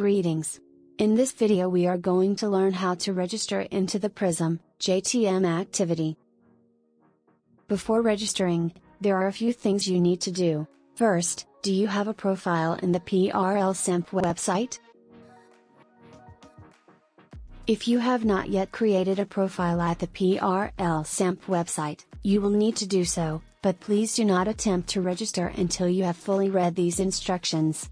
Greetings. In this video we are going to learn how to register into the PRISM JTM activity. Before registering, there are a few things you need to do. First, do you have a profile in the PR-LSAMP website? If you have not yet created a profile at the PR-LSAMP website, you will need to do so, but please do not attempt to register until you have fully read these instructions.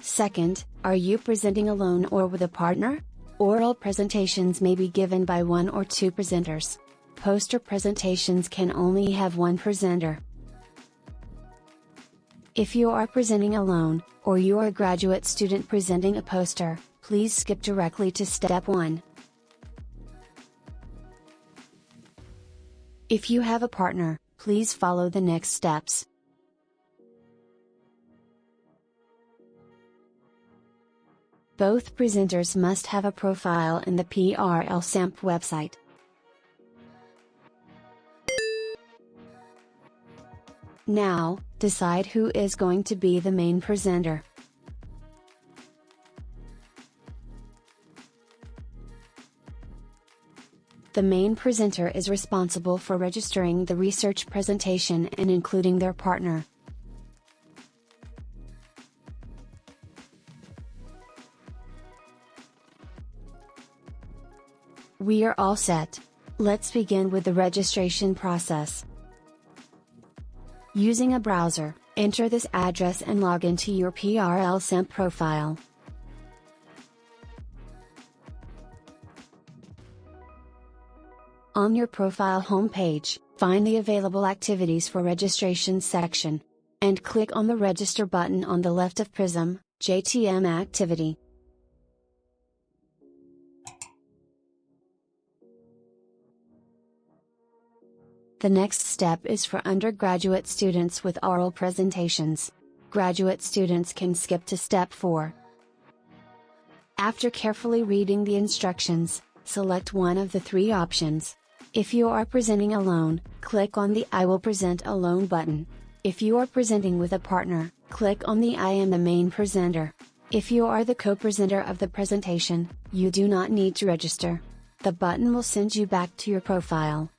Second, are you presenting alone or with a partner? Oral presentations may be given by one or two presenters. Poster presentations can only have one presenter. If you are presenting alone, or you are a graduate student presenting a poster, please skip directly to step 1. If you have a partner, please follow the next steps. Both presenters must have a profile in the PR-LSAMP website. Now, decide who is going to be the main presenter. The main presenter is responsible for registering the research presentation and including their partner. We are all set. Let's begin with the registration process. Using a browser, enter this address and log into your PR-LSAMP profile. On your profile homepage, find the available activities for registration section, and click on the Register button on the left of PRISM JTM activity. The next step is for undergraduate students with oral presentations. Graduate students can skip to step 4. After carefully reading the instructions, select one of the 3 options. If you are presenting alone, click on the I will present alone button. If you are presenting with a partner, click on the I am the main presenter. If you are the co-presenter of the presentation, you do not need to register. The button will send you back to your profile.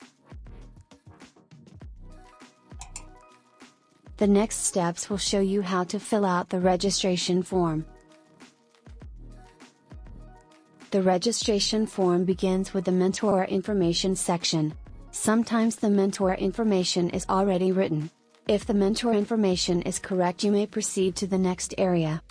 The next steps will show you how to fill out the registration form. The registration form begins with the mentor information section. Sometimes the mentor information is already written. If the mentor information is correct, you may proceed to the next area.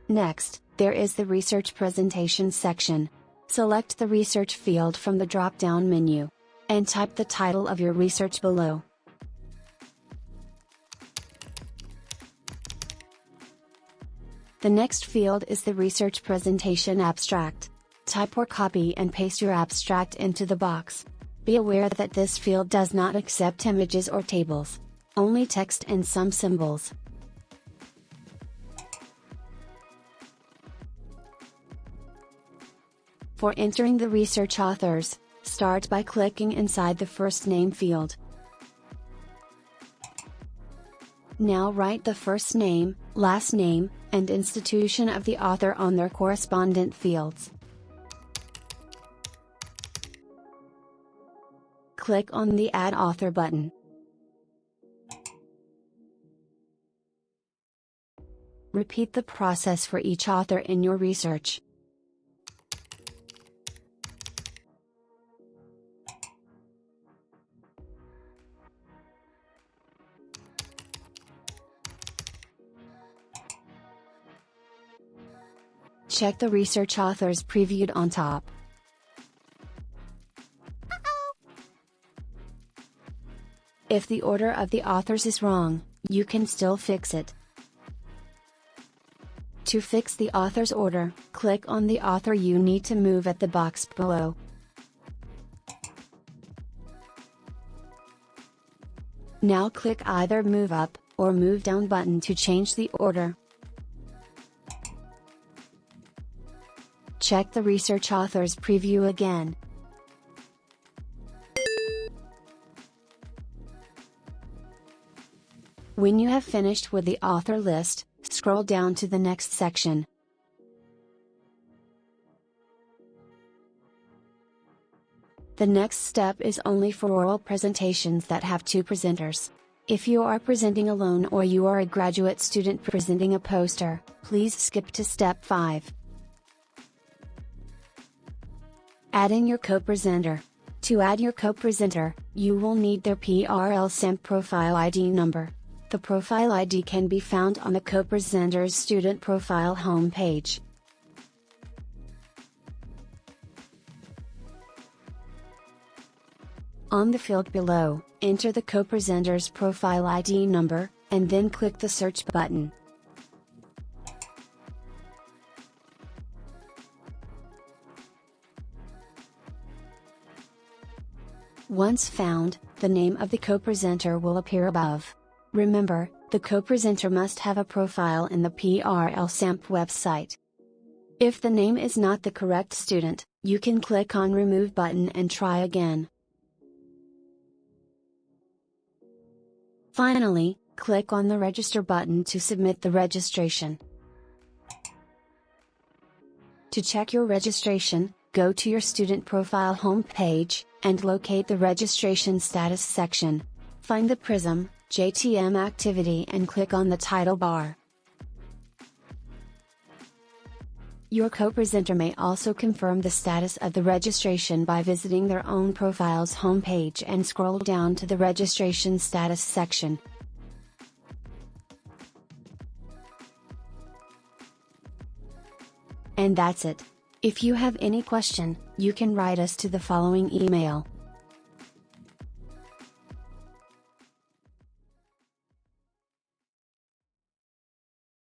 Next, there is the research presentation section. Select the research field from the drop-down menu, and type the title of your research below. The next field is the research presentation abstract. Type or copy and paste your abstract into the box. Be aware that this field does not accept images or tables, only text and some symbols. For entering the research authors, start by clicking inside the first name field. Now write the first name, last name, and institution of the author on their correspondent fields. Click on the Add Author button. Repeat the process for each author in your research. Check the research authors previewed on top. If the order of the authors is wrong, you can still fix it. To fix the author's order, click on the author you need to move at the box below. Now click either Move Up or Move Down button to change the order. Check the research author's preview again. When you have finished with the author list, scroll down to the next section. The next step is only for oral presentations that have two presenters. If you are presenting alone or you are a graduate student presenting a poster, please skip to step 5. Adding your co-presenter. To add your co-presenter, you will need their PR-LSAMP profile ID number. The profile ID can be found on the co-presenter's student profile homepage. On the field below, enter the co-presenter's profile ID number, and then click the search button. Once found, the name of the co-presenter will appear above. Remember, the co-presenter must have a profile in the PR-LSAMP website. If the name is not the correct student, you can click on Remove button and try again. Finally, click on the Register button to submit the registration. To check your registration, go to your student profile homepage, and locate the Registration Status section. Find the PRISM JTM activity and click on the title bar. Your co-presenter may also confirm the status of the registration by visiting their own profile's homepage and scroll down to the Registration Status section. And that's it. If you have any question, you can write us to the following email: